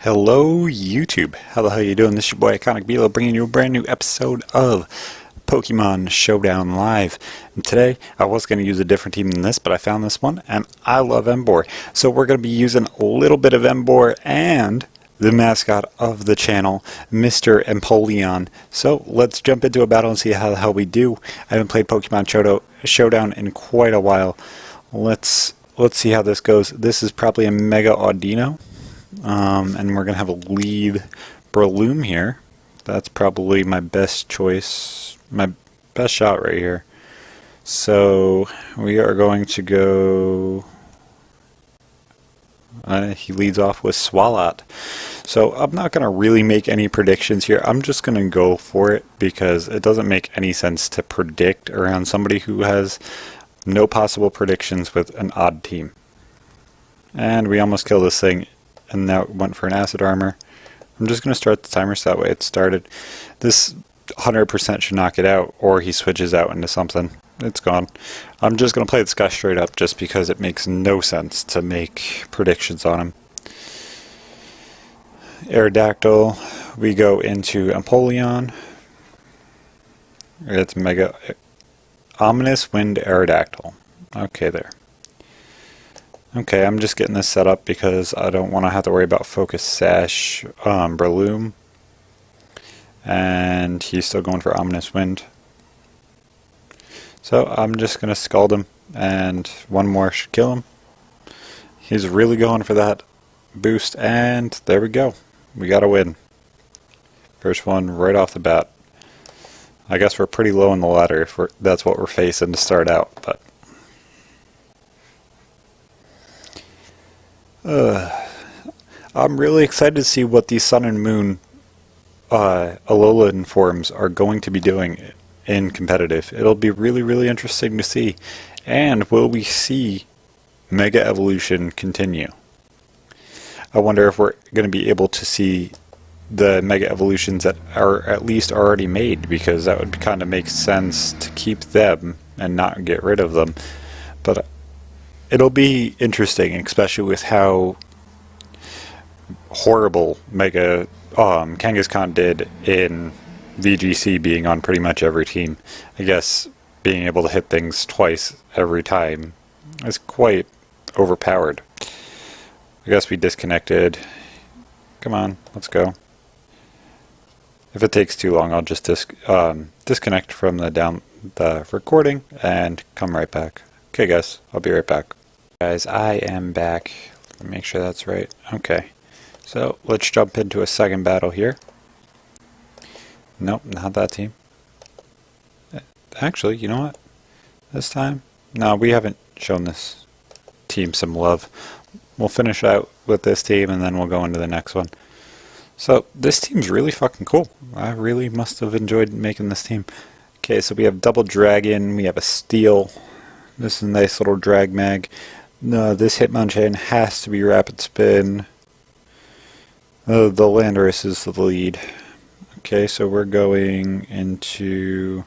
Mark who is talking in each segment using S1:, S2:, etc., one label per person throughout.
S1: Hello YouTube, how the hell you doing? This is your boy IconicBelow bringing you a brand new episode of Pokemon Showdown Live. And today I was going to use a different team than this, but I found this one and I love Emboar. So we're going to be using a little bit of Emboar and the mascot of the channel, Mr. Empoleon. So let's jump into a battle and see how the hell we do. I haven't played Pokemon Showdown in quite a while. Let's see how this goes. This is probably a Mega Audino. And we're going to have a lead Breloom here. That's probably my best choice, my best shot right here. So we are going to go, he leads off with Swalot. So I'm not going to really make any predictions here. I'm just going to go for it because it doesn't make any sense to predict around somebody who has no possible predictions with an odd team. And we almost killed this thing. And that went for an acid armor. I'm just going to start the timer so that way it started. This 100% should knock it out, or he switches out into something. It's gone. I'm just going to play this guy straight up just because it makes no sense to make predictions on him. Aerodactyl, we go into Empoleon. It's Mega Ominous Wind Aerodactyl. Okay, there. Okay, I'm just getting this set up because I don't want to have to worry about Focus Sash Breloom. And he's still going for Ominous Wind. So I'm just going to Scald him, and one more should kill him. He's really going for that boost, and there we go. We got a win. First one right off the bat. I guess we're pretty low on the ladder if that's what we're facing to start out, but... I'm really excited to see what these Sun and Moon Alolan forms are going to be doing in competitive. It'll be really interesting to see. And will we see Mega Evolution continue? I wonder if we're going to be able to see the Mega Evolutions that are at least already made, because that would kind of make sense to keep them and not get rid of them. But it'll be interesting, especially with how horrible Mega Kangaskhan did in VGC, being on pretty much every team. I guess being able to hit things twice every time is quite overpowered. I guess we disconnected. Come on, let's go. If it takes too long, I'll just disconnect from the recording and come right back. Okay guys, I'll be right back. Guys, I am back. Let me make sure that's right. Okay, so let's jump into a second battle here. Nope, not that team. Actually, you know what? This time? No, we haven't shown this team some love. We'll finish out with this team and then we'll go into the next one. So, this team's really fucking cool. I really must have enjoyed making this team. Okay, so we have Double Dragon, we have a Steel. This is a nice little drag mag. No, this Hitmonchan has to be Rapid Spin. The Landorus is the lead. Okay, so we're going into...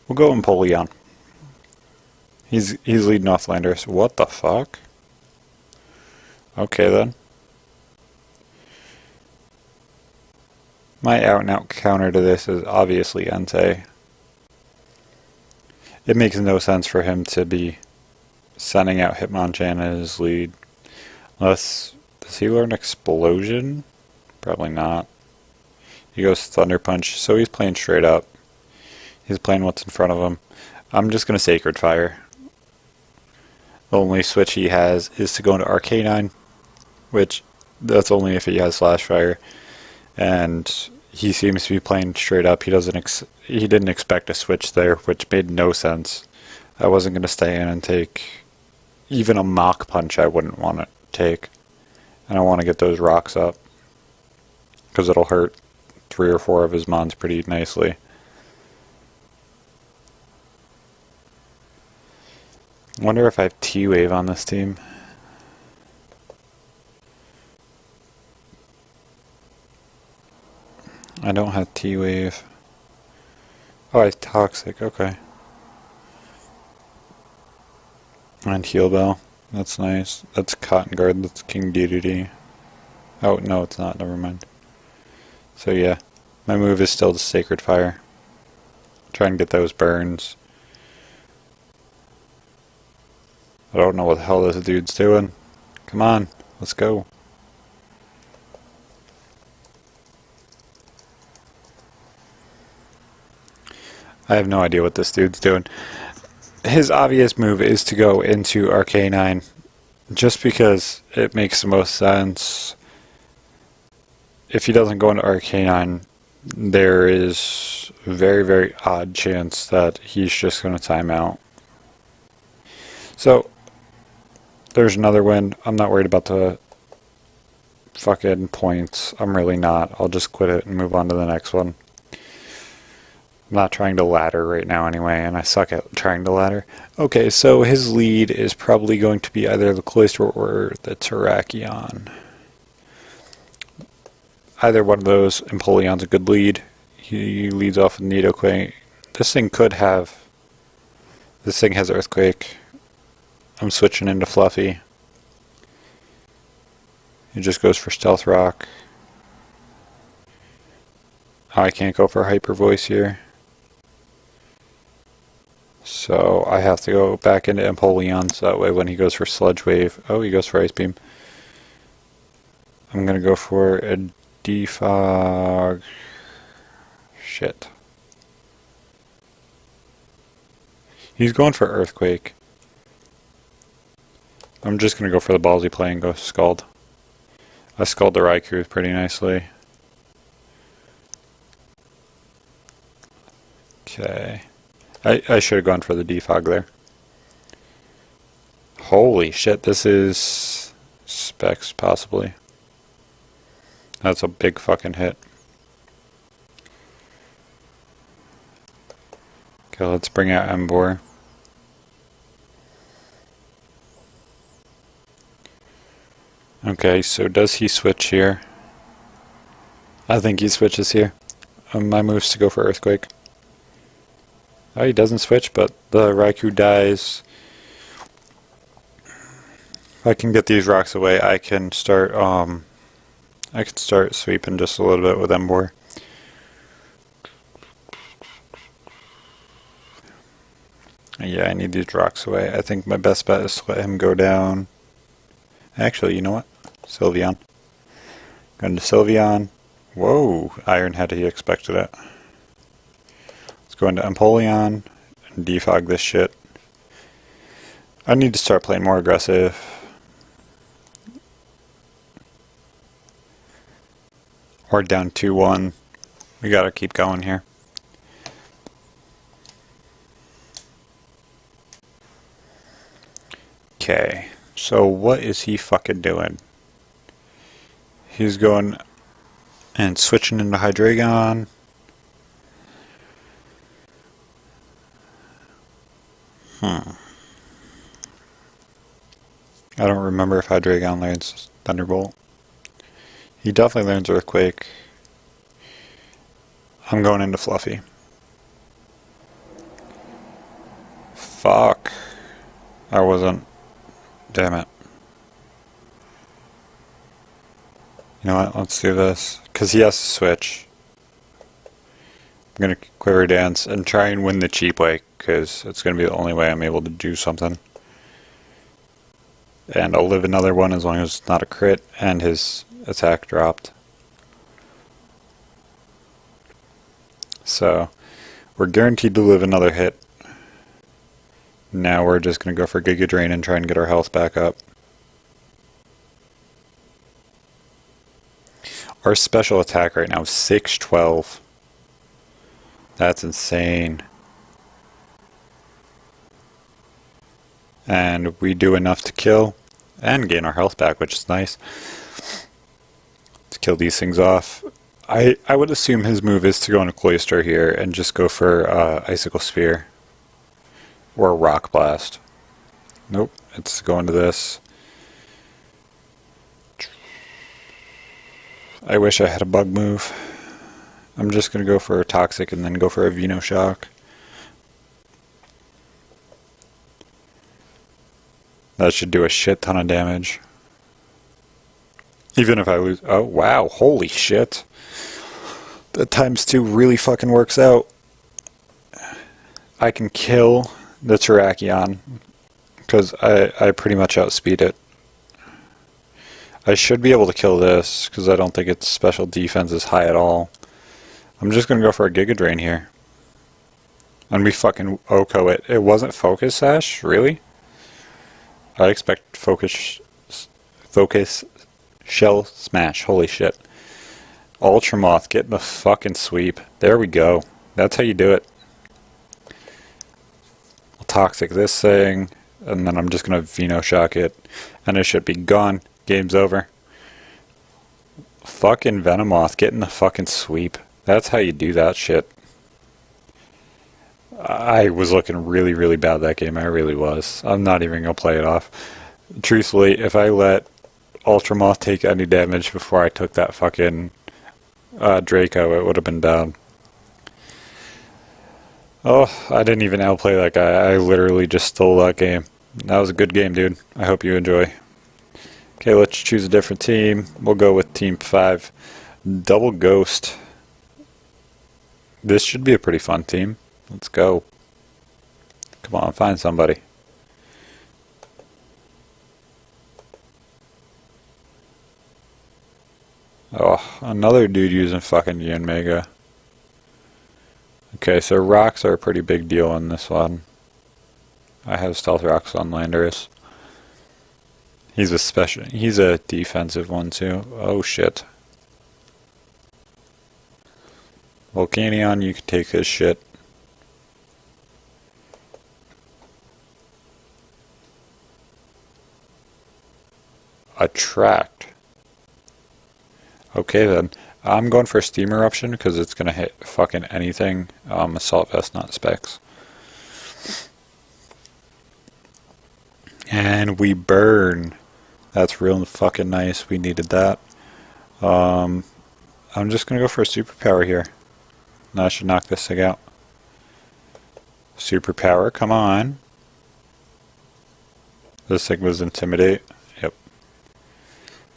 S1: We'll go Empoleon. He's leading off Landorus. What the fuck? Okay then. My out-and-out counter to this is obviously Entei. It makes no sense for him to be sending out Hitmonchan as his lead. Unless, does he learn Explosion? Probably not. He goes Thunder Punch, so he's playing straight up. He's playing what's in front of him. I'm just going to Sacred Fire. The only switch he has is to go into Arcanine, which that's only if he has Slash Fire. And he seems to be playing straight up. He didn't expect a switch there, which made no sense. I wasn't going to stay in and take even a Mach Punch. I wouldn't want to take, and I want to get those rocks up because it'll hurt 3 or 4 of his mons pretty nicely. I wonder if I have T-Wave on this team. I don't have T-Wave. Oh, I have Toxic, okay. And Heal Bell. That's nice. That's Cotton Guard. That's King Dedede. Oh, no, it's not. Never mind. So yeah, my move is still the Sacred Fire. Try and get those burns. I don't know what the hell this dude's doing. Come on, let's go. I have no idea what this dude's doing. His obvious move is to go into Arcanine, just because it makes the most sense. If he doesn't go into Arcanine, there is a very, very odd chance that he's just going to time out. So, there's another win. I'm not worried about the fucking points. I'm really not. I'll just quit it and move on to the next one. I'm not trying to ladder right now anyway, and I suck at trying to ladder. Okay, so his lead is probably going to be either the Cloyster or the Terrakion. Either one of those. Empoleon's a good lead. He leads off with Nidoquake. This thing has Earthquake. I'm switching into Fluffy. He just goes for Stealth Rock. Oh, I can't go for Hyper Voice here. So I have to go back into Empoleon, so that way when he goes for Sludge Wave... Oh, he goes for Ice Beam. I'm going to go for a Defog... Shit. He's going for Earthquake. I'm just going to go for the ballsy play and go Scald. I Scald the Raikou pretty nicely. Okay. I should have gone for the defog there. Holy shit, this is Specs, possibly. That's a big fucking hit. Okay, let's bring out Emboar. Okay, so does he switch here? I think he switches here. My move's to go for Earthquake. Oh, he doesn't switch, but the Raikou dies. If I can get these rocks away, I can start sweeping just a little bit with Emboar. Yeah, I need these rocks away. I think my best bet is to let him go down. Actually, you know what? Sylveon. Going to Sylveon. Whoa, Iron Head, he expected it. Let's go into Empoleon and defog this shit. I need to start playing more aggressive. Or down 2-1. We gotta keep going here. Okay, so what is he fucking doing? He's going and switching into Hydreigon. I don't remember if Hydreigon learns Thunderbolt. He definitely learns Earthquake. I'm going into Fluffy. Fuck. I wasn't. Damn it. You know what? Let's do this. Because he has to switch. I'm going to Quiver Dance and try and win the cheap way. Because it's going to be the only way I'm able to do something. And I'll live another one as long as it's not a crit and his attack dropped. So, we're guaranteed to live another hit. Now we're just going to go for Giga Drain and try and get our health back up. Our special attack right now is 612. That's insane. And we do enough to kill and gain our health back, which is nice. To kill these things off. I would assume his move is to go into Cloyster here and just go for Icicle Sphere. Or Rock Blast. Nope, it's going to this. I wish I had a bug move. I'm just going to go for a Toxic and then go for a Venoshock. That should do a shit ton of damage. Even if I lose... Oh, wow. Holy shit. That ×2 really fucking works out. I can kill the Terrakion because I pretty much outspeed it. I should be able to kill this because I don't think its special defense is high at all. I'm just going to go for a Giga Drain here. And we fucking Oko it. It wasn't Focus Sash? Really? I expect Focus Shell Smash. Holy shit. Ultra Moth getting the fucking sweep. There we go. That's how you do it. I'll Toxic this thing. And then I'm just going to Venoshock it. And it should be gone. Game's over. Fucking Venomoth getting the fucking sweep. That's how you do that shit. I was looking really, really bad that game. I really was. I'm not even going to play it off. Truthfully, if I let Ultramoth take any damage before I took that fucking Draco, it would have been bad. Oh, I didn't even outplay that guy. I literally just stole that game. That was a good game, dude. I hope you enjoy. Okay, let's choose a different team. We'll go with Team 5. Double Ghost. This should be a pretty fun team. Let's go. Come on, find somebody. Oh, another dude using fucking Yanmega. Okay, so rocks are a pretty big deal in this one. I have Stealth Rocks on Landorus. He's a defensive one too. Oh shit. Volcanion, you can take his shit. Attract. Okay then. I'm going for a Steam Eruption because it's going to hit fucking anything. Assault Vest, not Specs. And we burn. That's real fucking nice. We needed that. I'm just going to go for a Superpower here. Now I should knock this thing out. Superpower, come on. This thing was Intimidate. Yep.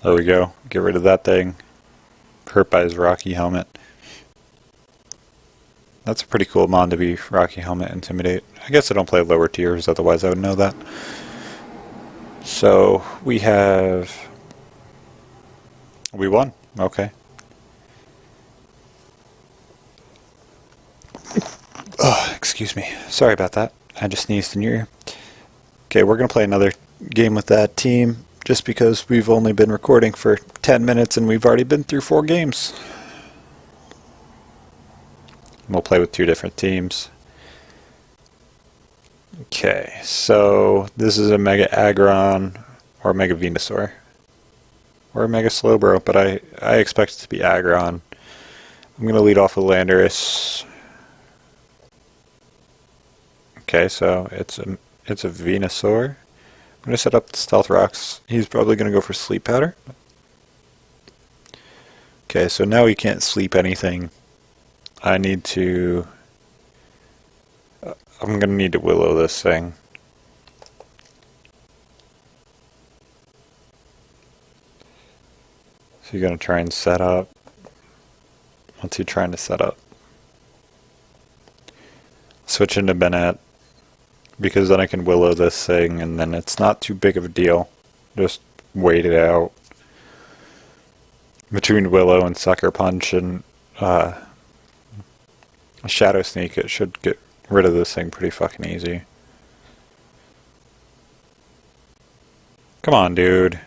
S1: There we go. Get rid of that thing. Hurt by his Rocky Helmet. That's a pretty cool mon to be Rocky Helmet Intimidate. I guess I don't play lower tiers, otherwise I would know that. So we won. Okay. Oh, excuse me. Sorry about that. I just sneezed in your ear. Okay, we're going to play another game with that team just because we've only been recording for 10 minutes and we've already been through 4 games. We'll play with 2 different teams. Okay, so this is a Mega Aggron or Mega Venusaur or a Mega Slowbro, but I expect it to be Aggron. I'm going to lead off with Landorus. Okay, so it's a Venusaur. I'm going to set up the Stealth Rocks. He's probably going to go for Sleep Powder. Okay, so now he can't sleep anything. I need to... I'm going to need to Willow this thing. So you're going to try and set up. What's he trying to set up? Switch into Bennett. Because then I can Willow this thing, and then it's not too big of a deal. Just wait it out. Between Willow and Sucker Punch and Shadow Sneak, it should get rid of this thing pretty fucking easy. Come on, dude.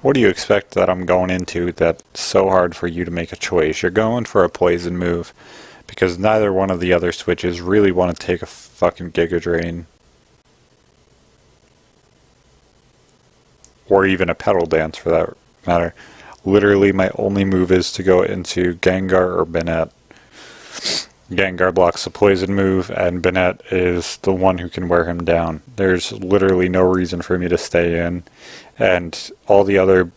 S1: What do you expect that I'm going into that's so hard for you to make a choice? You're going for a poison move because neither one of the other switches really want to take a fucking Giga Drain. Or even a Petal Dance for that matter. Literally my only move is to go into Gengar or Bennett. Gengar blocks the poison move and Bennett is the one who can wear him down. There's literally no reason for me to stay in. And all the other,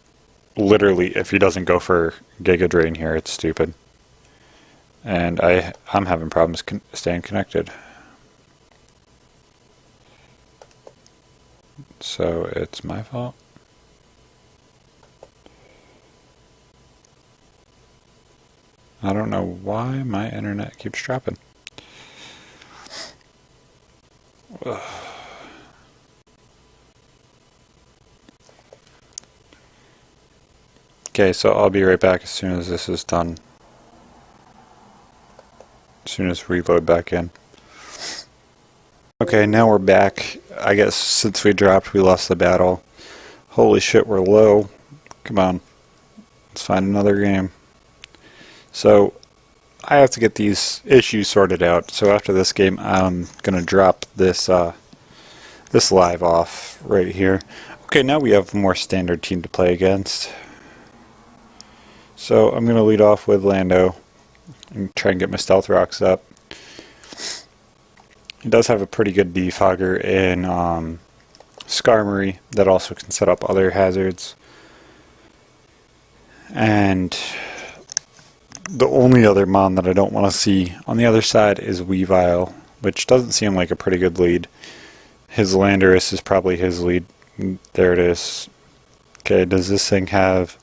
S1: literally, if he doesn't go for Giga Drain here, it's stupid. And I'm having problems staying connected. so it's my fault. I don't know why my internet keeps dropping. Ugh. Okay, so I'll be right back as soon as this is done. As soon as we load back in. Okay, now we're back. I guess since we dropped, we lost the battle. Holy shit, we're low. Come on. Let's find another game. So, I have to get these issues sorted out. So after this game, I'm going to drop this this live off right here. Okay, now we have a more standard team to play against. So I'm going to lead off with Lando and try and get my stealth rocks up. He does have a pretty good defogger in Skarmory that also can set up other hazards. And the only other mon that I don't want to see on the other side is Weavile, which doesn't seem like a pretty good lead. His Landorus is probably his lead. There it is. Okay, does this thing have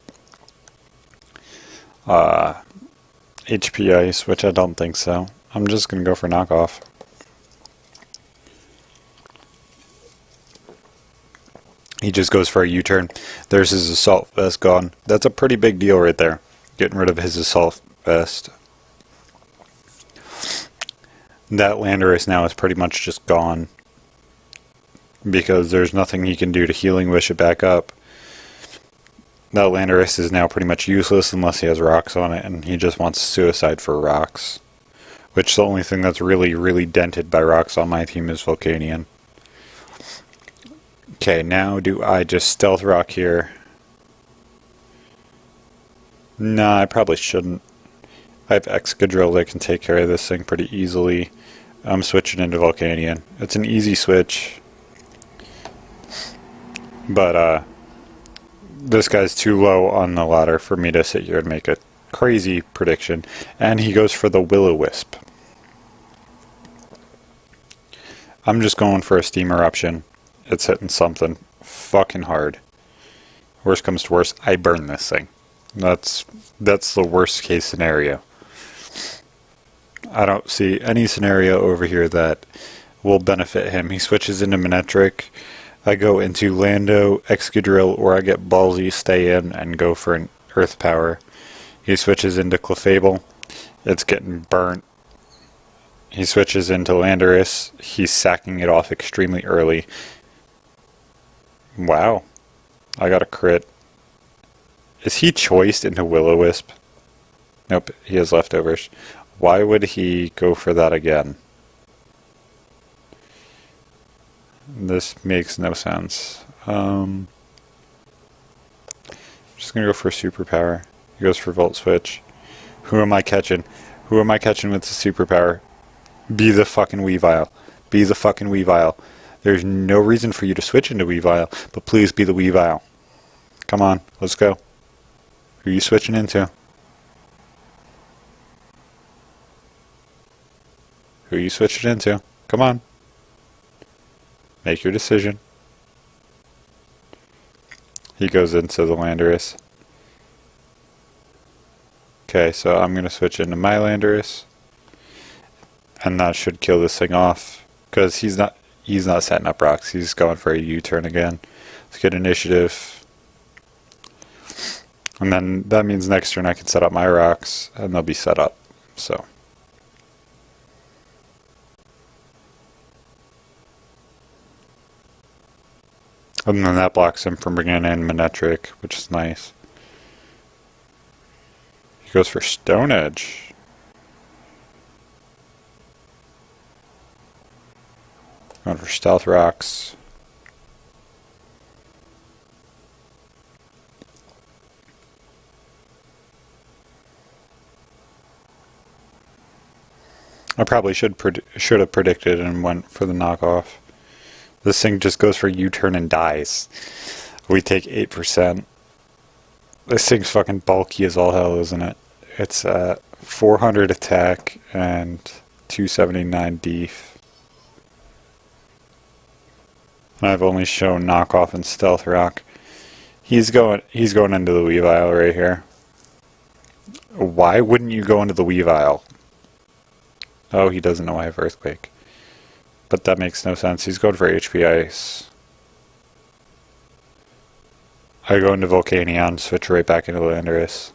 S1: HP Ice, which I don't think so. I'm just going to go for knockoff. He just goes for a U-turn. There's his assault vest gone. That's a pretty big deal right there. Getting rid of his assault vest. That Landorus now is pretty much just gone. Because there's nothing he can do to Healing Wish it back up. That Landorus is now pretty much useless unless he has rocks on it, and he just wants suicide for rocks. Which the only thing that's really dented by rocks on my team is Volcanion. Okay, now do I just stealth rock here? Nah, I probably shouldn't. I have Excadrill that can take care of this thing pretty easily. I'm switching into Volcanion. It's an easy switch. But, this guy's too low on the ladder for me to sit here and make a crazy prediction. And he goes for the Will-O-Wisp. I'm just going for a Steam Eruption. It's hitting something fucking hard. Worst comes to worst, I burn this thing. That's the worst case scenario. I don't see any scenario over here that will benefit him. He switches into Manectric. I go into Lando, Excadrill, or I get Ballsy, stay in, and go for an Earth Power. He switches into Clefable. It's getting burnt. He switches into Landorus. He's sacking it off extremely early. Wow. I got a crit. Is he choiced into Will-O-Wisp? Nope, he has leftovers. Why would he go for that again? This makes no sense. Just gonna go for superpower. He goes for Volt Switch. Who am I catching? Who am I catching with the superpower? Be the fucking Weavile. Be the fucking Weavile. There's no reason for you to switch into Weavile, but please be the Weavile. Come on, let's go. Who are you switching into? Who are you switching into? Come on. Make your decision. He goes into the Landorus. Okay, so I'm going to switch into my Landorus. And that should kill this thing off. Because he's not setting up rocks. He's going for a U-turn again. Let's get initiative. And then that means next turn I can set up my rocks. And they'll be set up. So. And then that blocks him from bringing in Manectric, which is nice. He goes for Stone Edge. Going for Stealth Rocks. I probably should have predicted and went for the knockoff. This thing just goes for U-turn and dies. We take 8%. This thing's fucking bulky as all hell, isn't it? It's 400 attack and 279 def. And I've only shown knockoff and stealth rock. He's going into the Weavile right here. Why wouldn't you go into the Weavile? Oh, he doesn't know I have Earthquake. But that makes no sense. He's going for HP Ice. I go into Volcanion, switch right back into Landorus.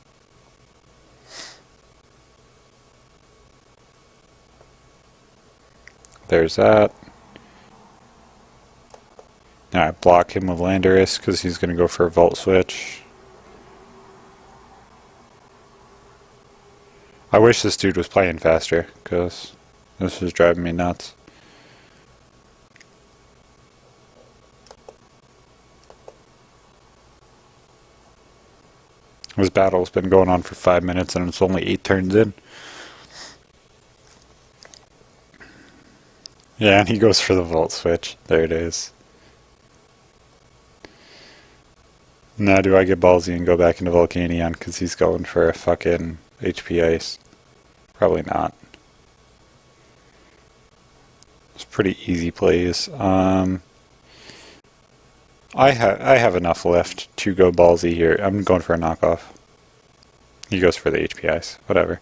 S1: There's that. Now I block him with Landorus because he's going to go for a Volt Switch. I wish this dude was playing faster because this was driving me nuts. This battle's been going on for 5 minutes and it's only 8 turns in. Yeah, and he goes for the Volt Switch. There it is. Now do I get ballsy and go back into Volcanion because he's going for a fucking HP Ice? Probably not. It's pretty easy plays. I have enough left to go ballsy here. I'm going for a knockoff. He goes for the HP Ice. Whatever.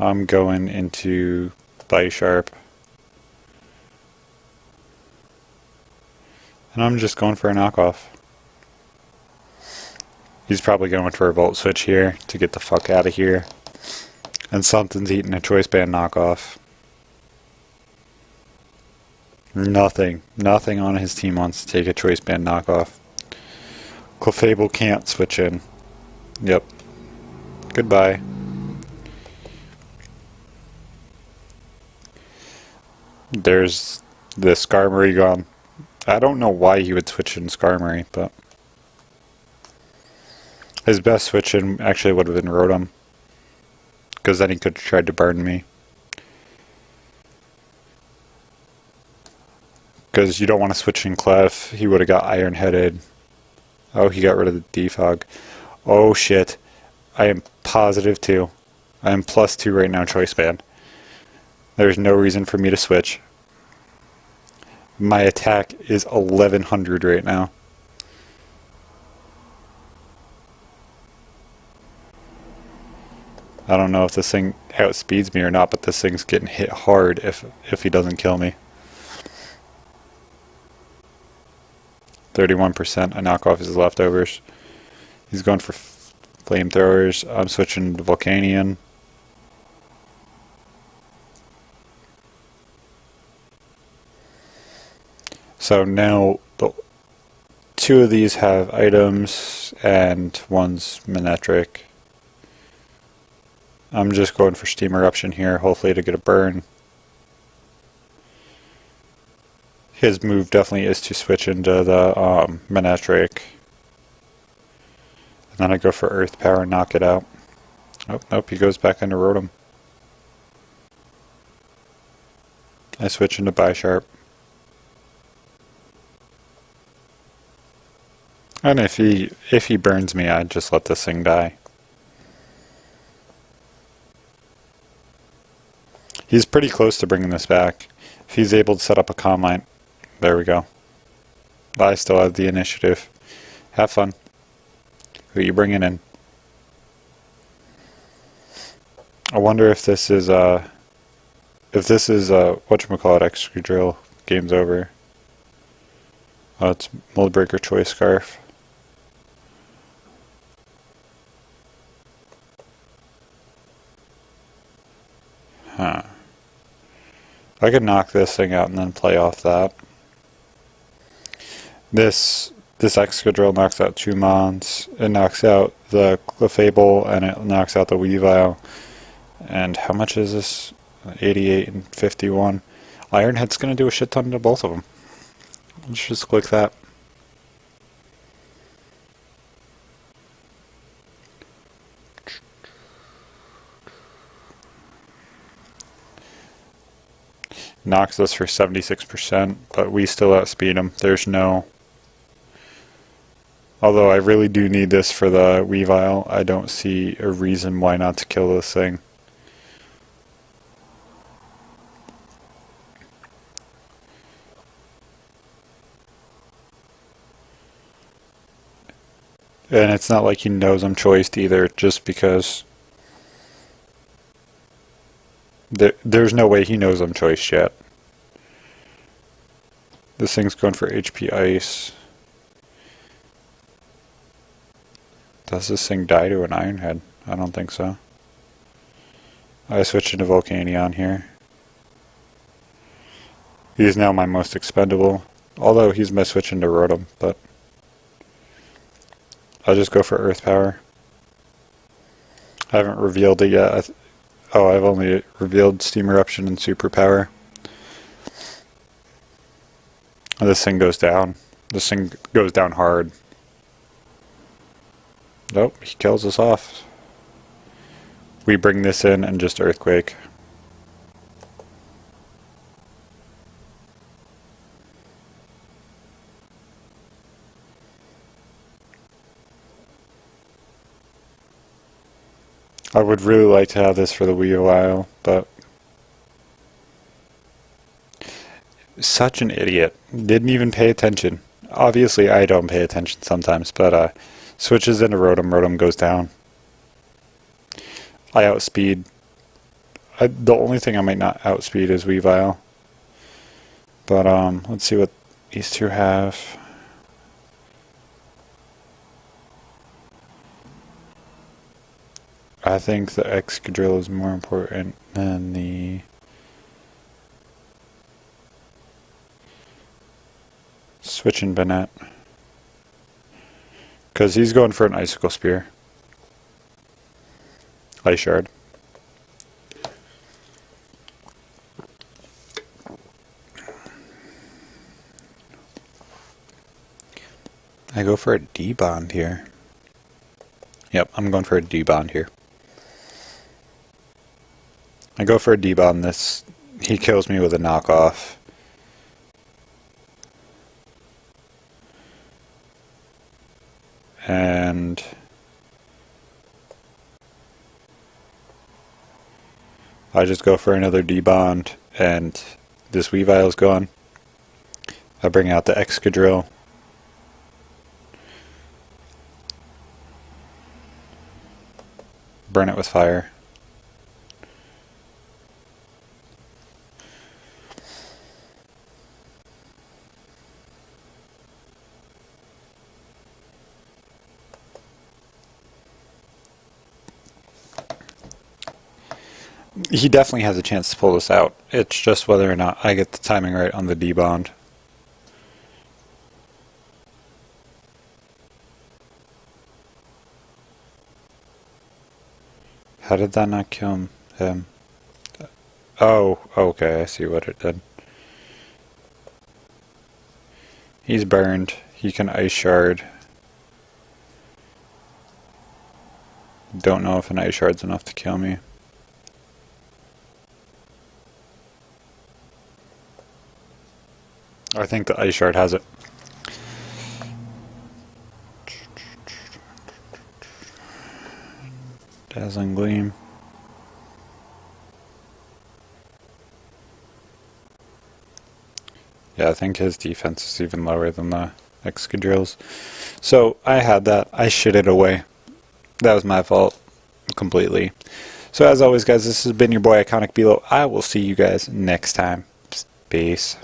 S1: I'm going into Bisharp. And I'm just going for a knockoff. He's probably going for a Volt Switch here to get the fuck out of here. And something's eating a Choice Band knockoff. Nothing on his team wants to take a Choice Band knockoff. Clefable can't switch in. Yep. Goodbye. There's the Skarmory gone. I don't know why he would switch in Skarmory, but his best switch in actually would have been Rotom, because then he could have tried to burn me. Because you don't want to switch in Clef. He would have got Iron Headed. Oh, he got rid of the Defog. Oh shit. I am positive 2. I am +2 right now, Choice Band. There's no reason for me to switch. My attack is 1100 right now. I don't know if this thing outspeeds me or not, but this thing's getting hit hard if he doesn't kill me. 31%. I knock off his leftovers. He's going for flamethrowers. I'm switching to Volcanion. So now 2 of these have items and one's Manectric. I'm just going for Steam Eruption here, hopefully to get a burn. His move definitely is to switch into the Manectric. And then I go for Earth Power and knock it out. Oh, nope, he goes back into Rotom. I switch into Bisharp. And if he burns me, I'd just let this thing die. He's pretty close to bringing this back. If he's able to set up a Calm Mind, there we go. I still have the initiative. Have fun. Who are you bringing in? I wonder if this is whatchamacallit, Excadrill. Game's over. Oh, it's Mold Breaker Choice Scarf. Huh. I could knock this thing out and then play off that. This Excadrill knocks out 2 Mons. It knocks out the Clefable and it knocks out the Weavile. And how much is this? 88 and 51. Ironhead's going to do a shit ton to both of them. Let's just click that. Knocks us for 76%, but we still outspeed him. There's no... Although I really do need this for the Weavile, I don't see a reason why not to kill this thing. And it's not like he knows I'm choiced either, just because there's no way he knows I'm choiced yet. This thing's going for HP Ice. Does this thing die to an Iron Head? I don't think so. I switch into Volcanion here. He's now my most expendable. Although he's my switch into Rotom, but I'll just go for Earth Power. I haven't revealed it yet. I've only revealed Steam Eruption and Super Power. This thing goes down. This thing goes down hard. Nope, he kills us off. We bring this in and just Earthquake. I would really like to have this for the Weavile, but such an idiot. Didn't even pay attention. Obviously I don't pay attention sometimes, but switches into Rotom. Rotom goes down. I outspeed. The only thing I might not outspeed is Weavile. But let's see what these two have. I think the Excadrill is more important than the switching Bennett. Because he's going for an Icicle Spear. Ice Shard. I go for a D-Bond here. Yep, I'm going for a D-Bond here. I go for a D-Bond. This, he kills me with a knockoff. And I just go for another D-Bond, and this Weavile's gone. I bring out the Excadrill. Burn it with fire. He definitely has a chance to pull this out. It's just whether or not I get the timing right on the D-Bond. How did that not kill him? Oh, okay, I see what it did. He's burned. He can Ice Shard. Don't know if an Ice Shard's enough to kill me. I think the Ice Shard has it. Dazzling Gleam. Yeah, I think his defense is even lower than the Excadrill's. So I had that. I shit it away. That was my fault completely. So as always, guys, this has been your boy IconicBelow. I will see you guys next time. Peace.